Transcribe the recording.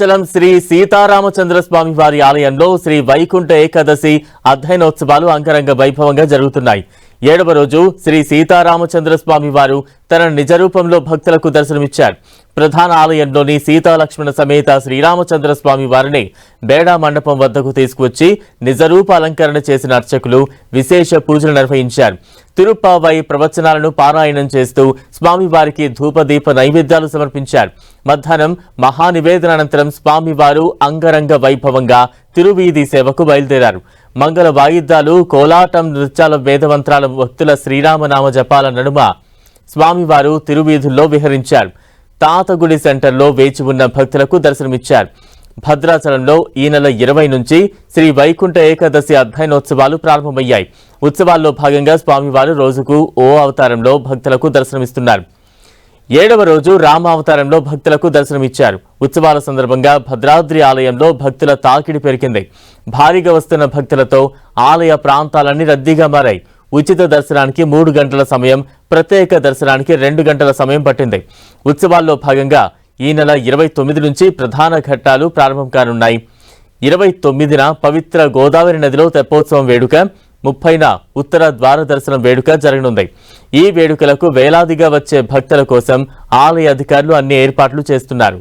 చలం శ్రీ సీతారామచంద్ర స్వామి వారి ఆలయంలో శ్రీ వైకుంఠ ఏకాదశి అధ్యయనోత్సవాలు అంగరంగ వైభవంగా జరుగుతున్నాయి. 7వ రోజు శ్రీ సీతారామచంద్ర స్వామి వారు తన నిజ రూపంలో భక్తులకు దర్శనమిచ్చారు. ప్రధాన ఆలయంలోని సీతాలక్ష్మణ సమేత శ్రీరామచంద్ర స్వామి వారిని బేడా మండపం వద్దకు తీసుకువచ్చి నిజరూప అలంకరణ చేసిన అర్చకులు విశేష పూజలు నిర్వహించారు. తిరుప్పావై ప్రవచనాలను పారాయణం చేస్తూ స్వామివారికి ధూపదీప నైవేద్యాలు సమర్పించారు. మధ్యాహ్నం మహానివేదన అనంతరం స్వామివారు అంగరంగ వైభవంగా తిరువీధి సేవకు బయలుదేరారు. మంగళ వాయిద్యాలు, కోలాటం, నృత్యాల, వేదమంత్రాల, భక్తుల శ్రీరామనామ జపాల నడుమ స్వామివారు తిరువీధుల్లో విహరించారు. తాతగుడి సెంటర్లో వేచి ఉన్న భక్తులకు దర్శనమిచ్చారు. భద్రాచలంలో ఈ నెల 20 నుంచి శ్రీ వైకుంఠ ఏకాదశి అధ్యయనోత్సవాలు ప్రారంభమయ్యాయి. ఉత్సవాల్లో భాగంగా స్వామివారు రోజుకు ఓ అవతారంలో భక్తులకు దర్శనమిస్తున్నారు. 7వ రోజు రామావతారంలో భక్తులకు దర్శనమిచ్చారు. ఉత్సవాల సందర్భంగా భద్రాద్రి ఆలయంలో భక్తుల తాకిడి పెరిగింది. భారీగా వస్తున్న భక్తులతో ఆలయ ప్రాంతాలన్నీ రద్దీగా మారాయి. ఉచిత దర్శనానికి 3 గంటల సమయం, ప్రత్యేక దర్శనానికి 2 గంటల సమయం పట్టింది. ఉత్సవాల్లో భాగంగా ఈ నెల 29 నుంచి ప్రధాన ఘట్టాలు ప్రారంభం కానున్నాయి. 29న పవిత్ర గోదావరి నదిలో తెప్పోత్సవం వేడుక, 30న ఉత్తర ద్వార దర్శనం వేడుక జరగనుంది. ఈ వేడుకలకు వేలాదిగా వచ్చే భక్తుల కోసం ఆలయ అధికారులు అన్ని ఏర్పాట్లు చేస్తున్నారు.